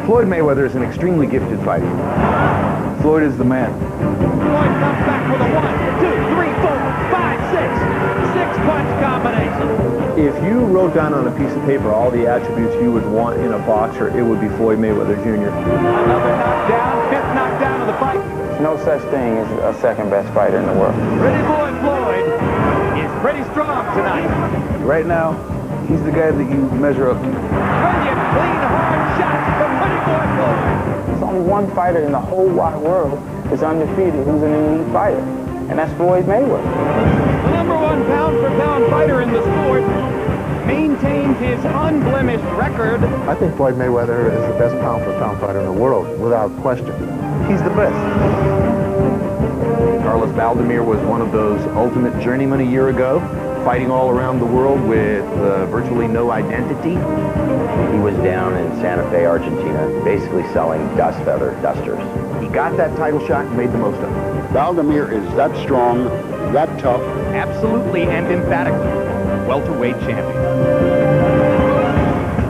Floyd Mayweather is an extremely gifted fighter. Floyd is the man. Floyd comes back with a 1, 2, 3, 4, 5, 6. Six-punch combination. If you wrote down on a piece of paper all the attributes you would want in a boxer, it would be Floyd Mayweather Jr. Another knockdown, fifth knockdown of the fight. There's no such thing as a second-best fighter in the world. Pretty boy Floyd is pretty strong tonight. Right now, he's the guy that you measure up to. Brilliant, clean, hard shots from Pretty boy Floyd. There's only one fighter in the whole wide world that's undefeated who's an elite fighter, and that's Floyd Mayweather. The #1 pound-for-pound fighter in the sport maintains his unblemished record. I think Floyd Mayweather is the best pound-for-pound fighter in the world, without question. He's the best. Carlos Baldomir was one of those ultimate journeymen a year ago, fighting all around the world with virtually no identity. He was down in Santa Fe, Argentina, basically selling dust feather dusters. He got that title shot and made the most of it. Baldomir is that strong, that tough. Absolutely and emphatically, welterweight champion.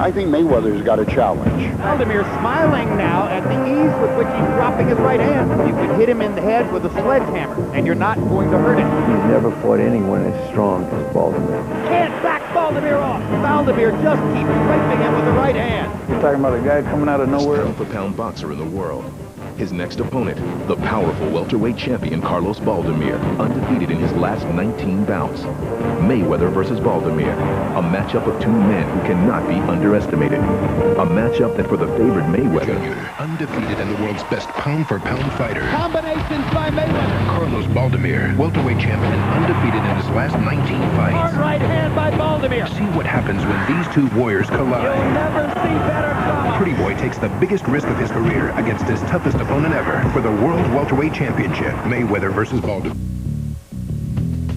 I think Mayweather's got a challenge. Baldomir smiling now at the ease with which he's dropping his right hand. You could hit him in the head with a sledgehammer, and you're not going to hurt him. He's never fought anyone as strong as Baldomir. Can't back Baldomir off. Baldomir just keeps scraping him with the right hand. You're talking about a guy coming out of nowhere. Pound-for-pound boxer in the world. His next opponent, the powerful welterweight champion Carlos Baldomir, undefeated in his last 19 bouts. Mayweather versus Baldomir, a matchup of two men who cannot be underestimated. A matchup that for the favored Mayweather, undefeated and the world's best pound-for-pound fighter. Combinations by Mayweather. Carlos Baldomir, welterweight champion and undefeated in his last 19 Hard fights. right hand by Baldomir. See what happens when these two warriors You'll collide. never see better drama. Pretty Boy takes the biggest risk of his career against his toughest opponent ever for the World Welterweight Championship, Mayweather versus Baldomir.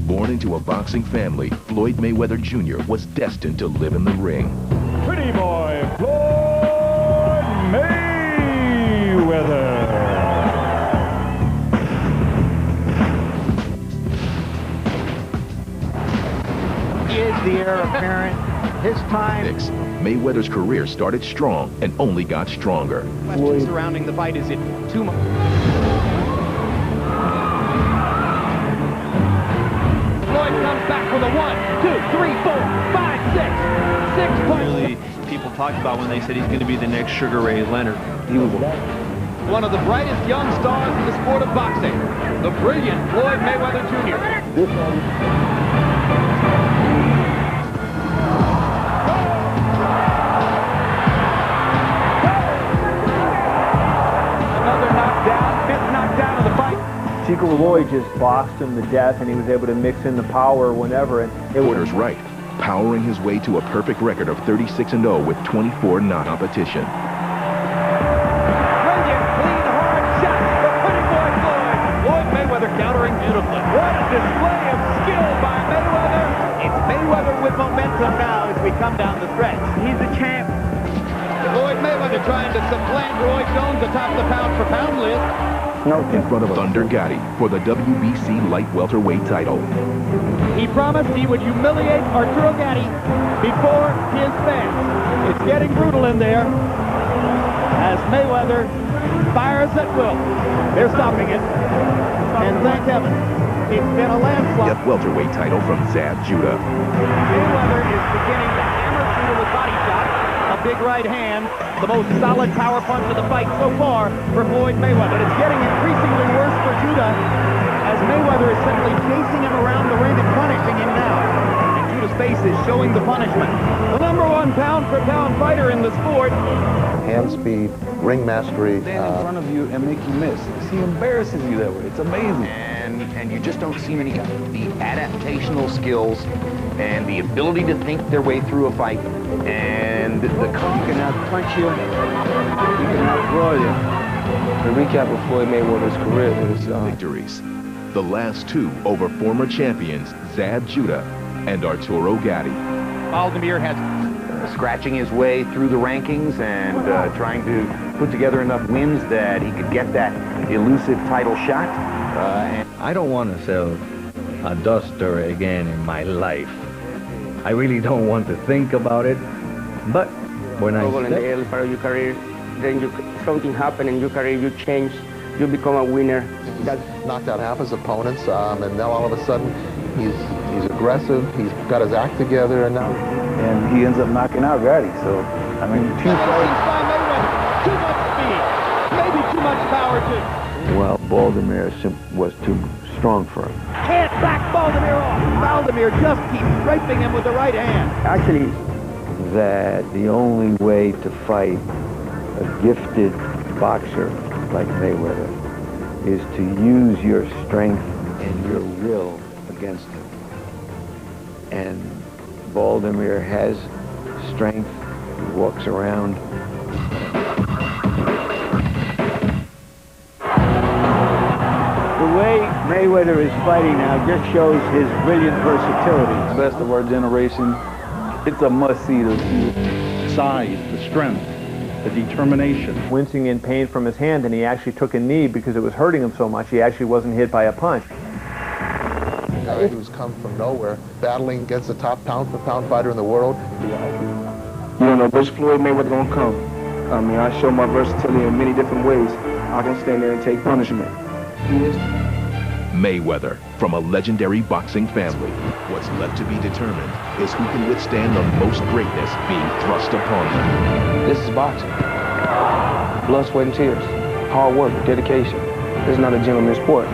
born into a boxing family, Floyd Mayweather Jr. was destined to live in the ring. Pretty boy Floyd Mayweather. Is the heir apparent? His time. Mayweather's career started strong and only got stronger. Question surrounding the fight, is it too much? Floyd comes back with a 1, 2, 3, 4, 5, 6. 6 points. Really, people talked about when they said he's going to be the next Sugar Ray Leonard. He was one of the brightest young stars in the sport of boxing, the brilliant Floyd Mayweather Jr. Floyd just boxed him to death, and he was able to mix in the power whenever. And it was right, powering his way to a perfect record of 36-0 with 24 non-competition. Brilliant, clean, hard shot from Pretty Boy Floyd. Floyd Mayweather countering beautifully. What a display of skill by Mayweather. It's Mayweather with momentum now as we come down the stretch. He's the champ. Floyd Mayweather trying to supplant Roy Jones atop the pound-for-pound list. In front of Thunder Gatti for the WBC light welterweight title. He promised he would humiliate Arturo Gatti before his fans. It's getting brutal in there as Mayweather fires at will. They're stopping it. And thank heaven, it's been a landslide. Yet welterweight title from Zab Judah. Mayweather is beginning to hammer through with body shots. A big right hand, the most solid power punch of the fight so far for Floyd Mayweather. But it's getting increasingly worse for Judah as Mayweather is simply chasing him around the ring and punishing him now. And Judah's face is showing the punishment. The #1 pound-for-pound fighter in the sport. Hand speed, ring mastery. Stand in front of you and make you miss. He embarrasses you that way. It's amazing. And you just don't see many guys. The adaptational skills and the ability to think their way through a fight. And he can out-punch you. He can out-brawl you. The recap of Floyd Mayweather's career is victories. The last two over former champions Zab Judah and Arturo Gatti. Baldomir has scratching his way through the rankings and trying to put together enough wins that he could get that elusive title shot. I don't want to sell a duster again in my life. I really don't want to think about it, but when I in the early part of your career, then something happened in your career, you change, you become a winner. He's knocked out half his opponents, and now all of a sudden he's aggressive, he's got his act together, and now... And he ends up knocking out Gotti, so, I mean... Too much speed, maybe too much power, too. Well, Baldomir was too strong for him. Can't back Baldomir off. Baldomir just keeps scraping him with the right hand. Actually, that the only way to fight a gifted boxer like Mayweather is to use your strength and your will against him. And Baldomir has strength. He walks around. The way Mayweather is fighting now just shows his brilliant versatility. Best of our generation. It's a must-see to see. Size, the strength, the determination. Wincing in pain from his hand, and he actually took a knee because it was hurting him so much. He actually wasn't hit by a punch. A guy who's come from nowhere, battling against the top pound-for-pound fighter in the world. You don't know which Floyd Mayweather gonna come. I mean, I show my versatility in many different ways. I can stand there and take punishment. Mayweather, from a legendary boxing family. What's left to be determined is who can withstand the most greatness being thrust upon them. This is boxing. Blood, sweat, and tears. Hard work, dedication. This is not a gentleman's sport.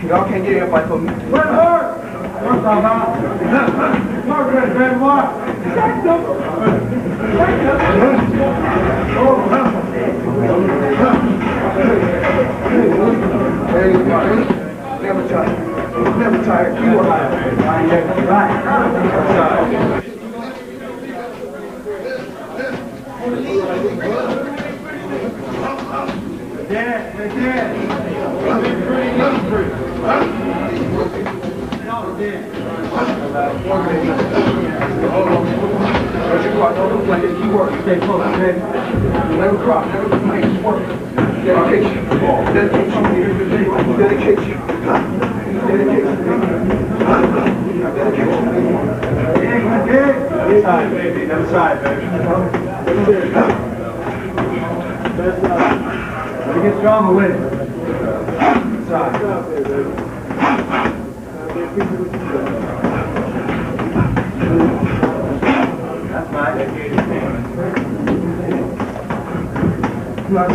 Y'all can't get here if I put me. Never tired. Never tired. You are right. Stay close, man. Never cry, never complain, work. Dedication. Dedication. Dedication. Dedication. Side, baby. Other side, baby. Best side. Let me get stronger with it. Side. That's mine. Work.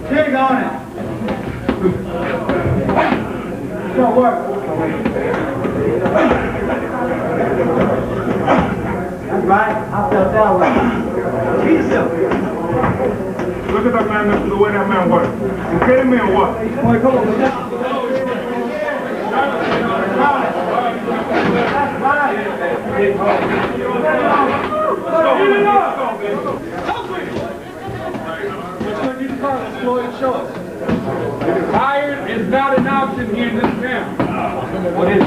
Dig on it. Don't work. That's right. I felt that way. Jesus. Look at that man, the way that man works. You kidding me or what? Boy, come on. That's Floyd, show us. Tired is not an option here in this town. What is it?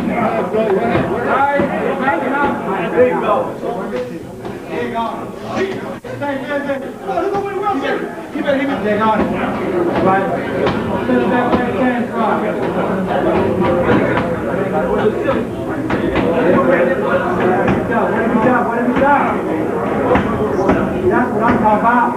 Tired is not an option. Big go. Dig on it. You better hit me. Dig on it. Right. Send it back where it came from. What have you done? That's what I'm talking about.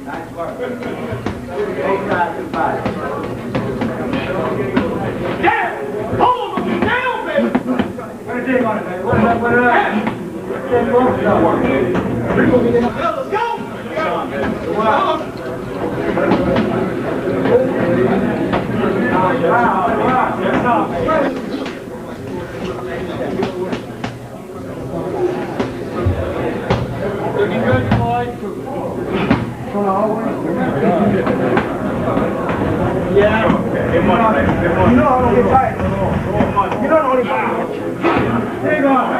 Nice work. Both sides and five. Yeah! Hold him down, baby! Put a dig on it, baby. What it up? Let's go! Looking good, Floyd. Yeah. You know I don't get tired. You know I don't get tired. Dig on it.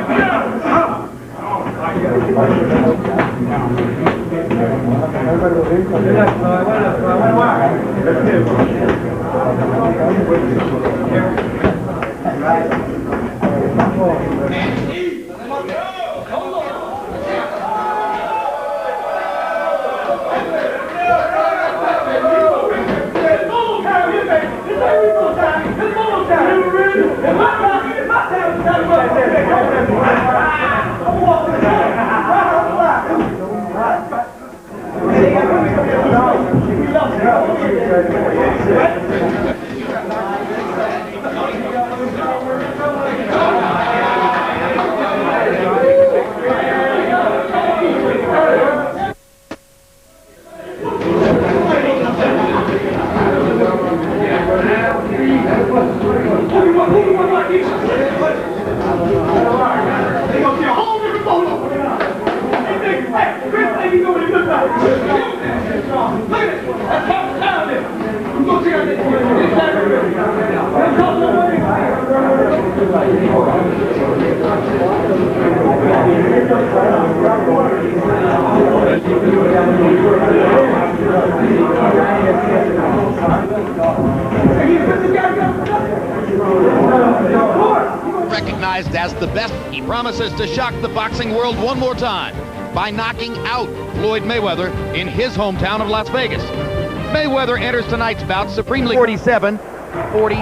Recognized as the best, he promises to shock the boxing world one more time by knocking out Floyd Mayweather in his hometown of Las Vegas. Mayweather enters tonight's bout supremely 47, 40.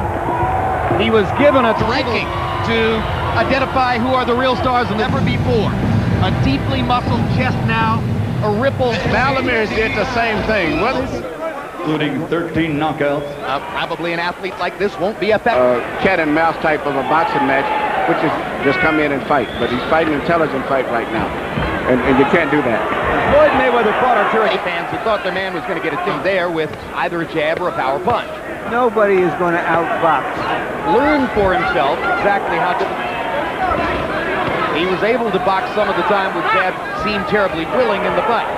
He was given a ranking to identify who are the real stars and never before. A deeply muscled chest now, a ripple. Baldomir did the same thing. Including 13 knockouts. Probably an athlete like this won't be effective. Cat and mouse type of a boxing match, which is just come in and fight. But he's fighting an intelligent fight right now. And you can't do that. Floyd Mayweather fought Arturo. Fans who thought their man was going to get it in there with either a jab or a power punch. Nobody is going to outbox. Learn for himself exactly how to... He was able to box some of the time with jab, seemed terribly willing in the fight.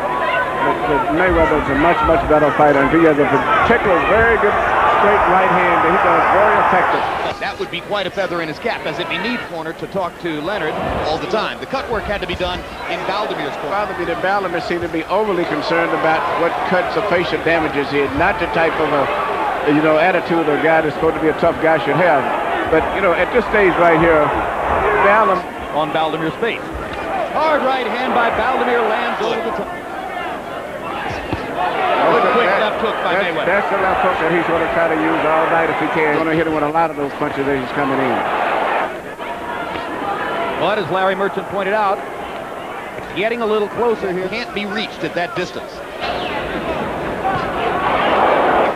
But Mayweather's a much, much better fighter, and he has a particular very good straight right hand that he does very effective. That would be quite a feather in his cap, as if he needs corner to talk to Leonard all the time. The cut work had to be done in Baldomir's corner. Baldomir seemed to be overly concerned about what cuts or facial damages he had, not the type of attitude a guy that's supposed to be a tough guy should have. But, at this stage right here, on Baldomir's face. Hard right hand by Baldomir lands over the top. Good quick left hook by Mayweather. That's the left hook that he's going to try to use all night if he can. He's going to hit him with a lot of those punches as he's coming in. But as Larry Merchant pointed out, it's getting a little closer here. Can't be reached at that distance.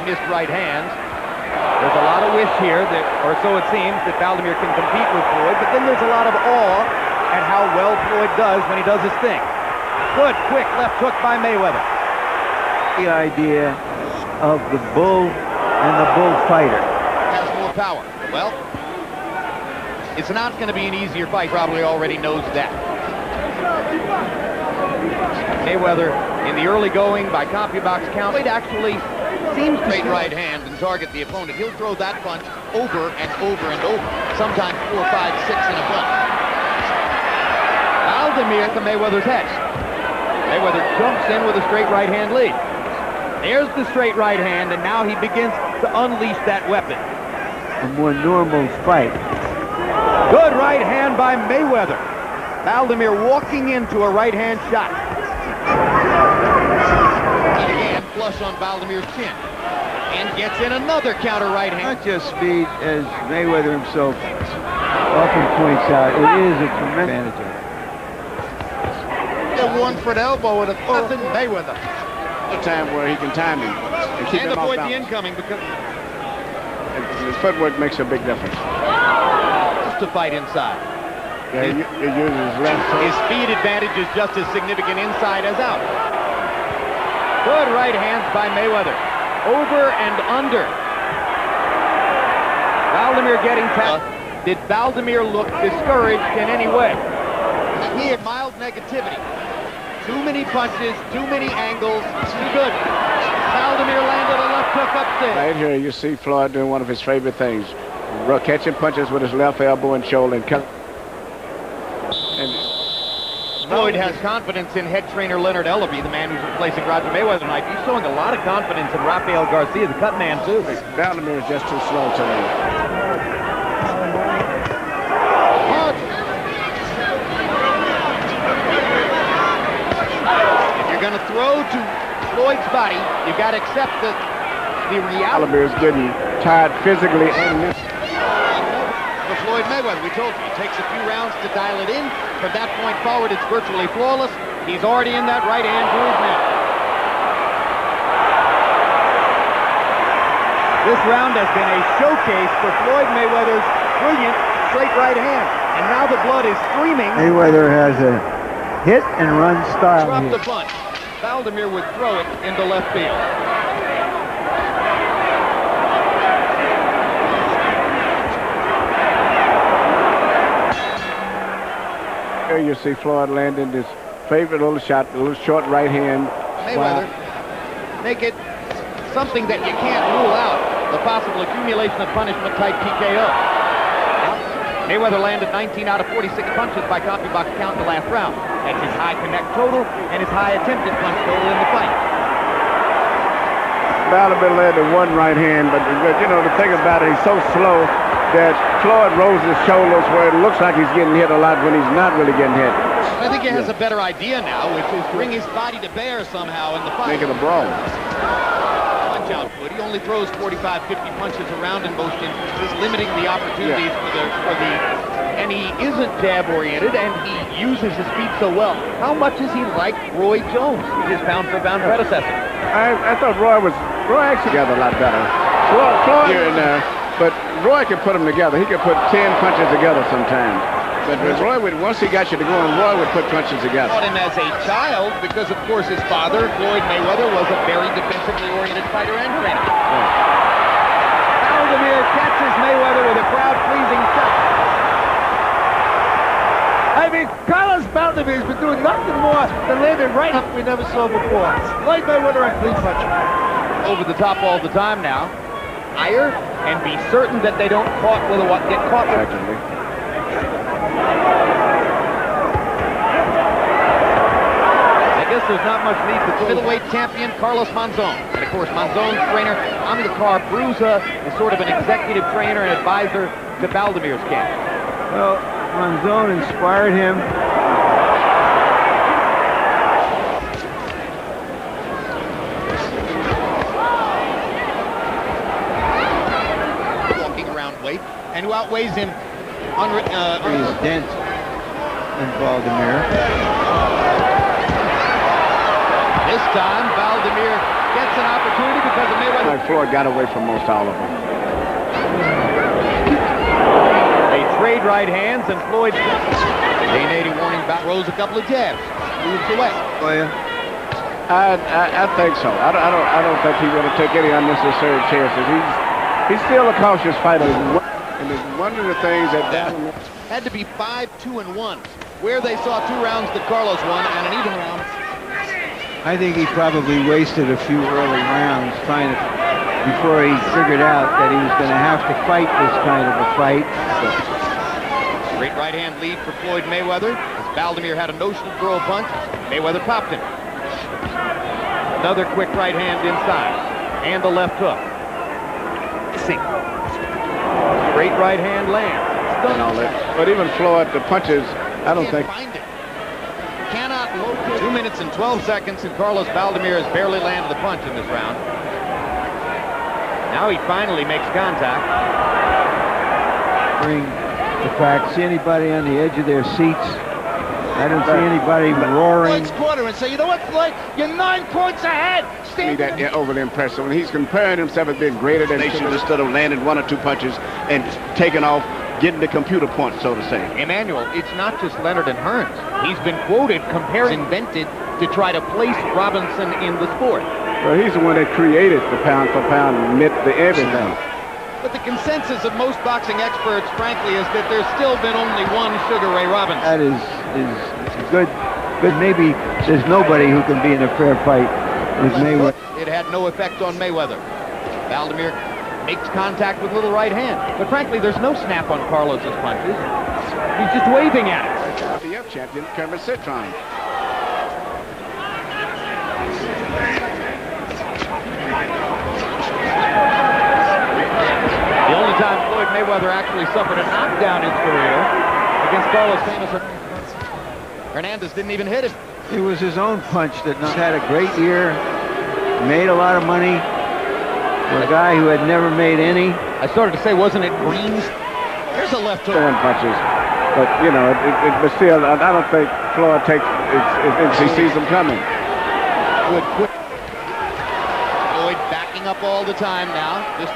Missed right hands. There's a lot of wish here, or so it seems, that Baldomir can compete with Floyd, but then there's a lot of awe at how well Floyd does when he does his thing. Good, quick left hook by Mayweather. The idea of the bull and the bullfighter. Has more power. Well, it's not going to be an easier fight. Probably already knows that. Mayweather in the early going by CompuBox count. Floyd actually seems to straight right hand and target the opponent. He'll throw that punch over and over and over. Sometimes 4, 5, 6 in a punch. Baldomir at the Mayweather's head. Mayweather jumps in with a straight right hand lead. There's the straight right hand, and now he begins to unleash that weapon. A more normal fight. Good right hand by Mayweather. Baldomir walking into a right hand shot. And again, flush on Baldomir's chin. And gets in another counter right hand. Not just speed, as Mayweather himself often points out, it is a tremendous advantage. A one-foot elbow with a nothing Mayweather. A time where he can time him and keep him avoid off the balance. incoming because his footwork makes a big difference. To fight inside. Yeah, he uses his left foot. His speed advantage is just as significant inside as out. Good right hands by Mayweather. Over and under. Baldomir getting tapped. Did Baldomir look discouraged in any way? He had mild negativity. Too many punches, too many angles, too good. Baldomir landed a left hook upstairs. Right here you see Floyd doing one of his favorite things. Catching punches with his left elbow and shoulder. And Floyd has confidence in head trainer Leonard Ellaby, the man who's replacing Roger Mayweather tonight. He's showing a lot of confidence in Rafael Garcia, the cut man, too. Baldomir is just too slow today. Going to throw to Floyd's body, you've got to accept the reality. Baldomir is getting tired physically and mentally. For Floyd Mayweather, we told you, it takes a few rounds to dial it in. From that point forward, it's virtually flawless. He's already in that right hand groove now. This round has been a showcase for Floyd Mayweather's brilliant straight right hand. And now the blood is streaming. Mayweather has a hit and run style. Drop here. the punch. Baldomir would throw it into left field. Here you see Floyd landing his favorite little shot, a little short right hand. Mayweather, make it something that you can't rule out, the possible accumulation of punishment type TKO. Mayweather landed 19 out of 46 punches by CompuBox count in the last round. That's his high connect total and his high attempted punch total in the fight. Baldomir landed one right hand, but the thing about it, he's so slow that Floyd rolls his shoulders where it looks like he's getting hit a lot when he's not really getting hit. I think he has a better idea now, which is bring his body to bear somehow in the fight. Make it a brawl. Punch output. He only throws 45, 50 punches around in most instances, limiting the opportunities and he isn't jab-oriented, and he uses his feet so well. How much is he like Roy Jones, his pound-for-pound predecessor? I thought Roy actually got a lot better. Floyd here and there, but Roy could put them together. He could put 10 punches together sometimes. But Roy once he got you to going, Roy would put punches together. Taught him as a child because, of course, his father, Floyd Mayweather, was a very defensively-oriented fighter and trainer. Baldomir catches Mayweather with a crowd-pleasing shot. I mean, Carlos Baldomir's been doing nothing more than landing right up we never saw before. Floyd Mayweather and clean punch. Over the top all the time now. higher and be certain that they don't get caught with Actually. I guess there's not much need to middleweight champion Carlos Monzon. And of course, Monzon's trainer, Amilcar Bruza, is sort of an executive trainer and advisor to Baldomir's camp. Well, Monzon inspired him. Walking around weight, and who outweighs him He's dent in Baldomir. This time, Baldomir gets an opportunity because of Mayweather. Floyd got away from most all of them. They trade right hands, and Floyd... Day 80 warning back, throws a couple of jabs, moves away. Oh, yeah. I think so. I don't think he's going to take any unnecessary chances. He's still a cautious fighter, and it's one of the things that had to be 5-2-1, where they saw 2 rounds that Carlos won and an even round. I think he probably wasted a few early rounds trying to, before he figured out that he was going to have to fight this kind of a fight. Great right hand lead for Floyd Mayweather, as Baldomir had a notion to throw a punch. Mayweather popped him. Another quick right hand inside, and the left hook. Sink. Great right hand lands. and all that. But even Floyd, the punches, I don't think. Cannot locate. 2 minutes and 12 seconds, and Carlos Baldomir has barely landed a punch in this round. Now he finally makes contact. Bring the fact, see anybody on the edge of their seats? I don't see anybody roaring. Floyd's quarter and say, you know what, Floyd? You're 9 points ahead. Me that overly impressive. When he's comparing himself as being greater than nations instead of landing 1 or 2 punches and taking off, getting the computer point, so to say. Emmanuel, it's not just Leonard and Hearns. He's been quoted comparing invented to try to place Robinson in the sport. Well, he's the one that created the pound-for-pound myth, the everything. But the consensus of most boxing experts, frankly, is that there's still been only one Sugar Ray Robinson. That is good. But maybe there's nobody who can be in a fair fight with Mayweather. It had no effect on Mayweather. Baldomir makes contact with little right hand. But frankly, there's no snap on Carlos's punches. He's just waving at it. IBF champion, Kermit Citron. The only time Floyd Mayweather actually suffered a knockdown in his career against Carlos Hernandez didn't even hit him. It was his own punch that had a great year, made a lot of money for a guy who had never made any. I started to say, wasn't it Green's? Here's a left hook. Punches. But, you know, but still, I don't think Floyd takes if he sees them coming. Good quick. Floyd backing up all the time now, just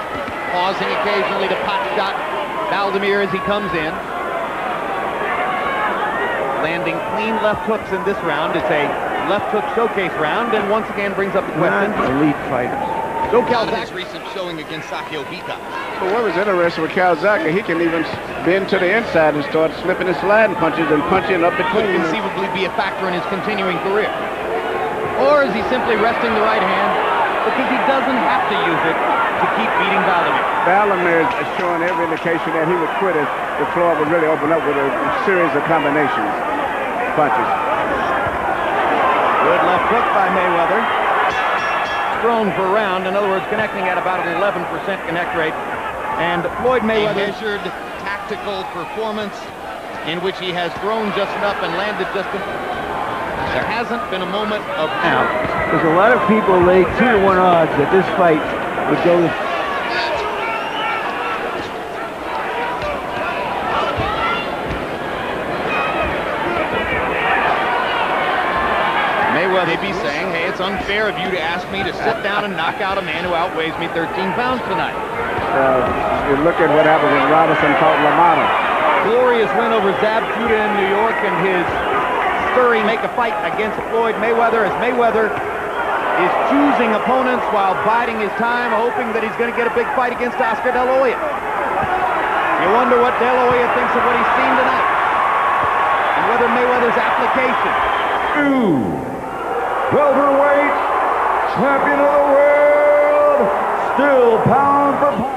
pausing occasionally to pot shot Baldomir as he comes in. Landing clean left hooks in this round. It's a left hook showcase round, and once again brings up the question. Elite fighters. Joe Calzac's recent showing against Sakio Bika. But what was interesting with Calzac, he can even bend to the inside and start slipping and sliding punches and punching up between. Could conceivably be a factor in his continuing career. Or is he simply resting the right hand because he doesn't have to use it to keep beating Baldomir? Baldomir is showing every indication that he would quit if Floyd would really open up with a series of combinations. Punches. Good left hook by Mayweather. Thrown per round, in other words, connecting at about an 11% connect rate. And Floyd Mayweather... A measured tactical performance in which he has thrown just enough and landed just enough. There hasn't been a moment of... Now, there's a lot of people laid 2-1 odds that this fight would go to... Mayweather may be saying, hey, it's unfair of you to ask me to sit down and knock out a man who outweighs me 13 pounds tonight. You look at what happened when Robinson fought LaMotta. Glorious win over Zab Judah in New York, and his stirring make a fight against Floyd Mayweather as Mayweather is choosing opponents while biding his time, hoping that he's going to get a big fight against Oscar De La Hoya. You wonder what De La Hoya thinks of what he's seen tonight, and whether Mayweather's application. Welterweight champion of the world, still pound for pound.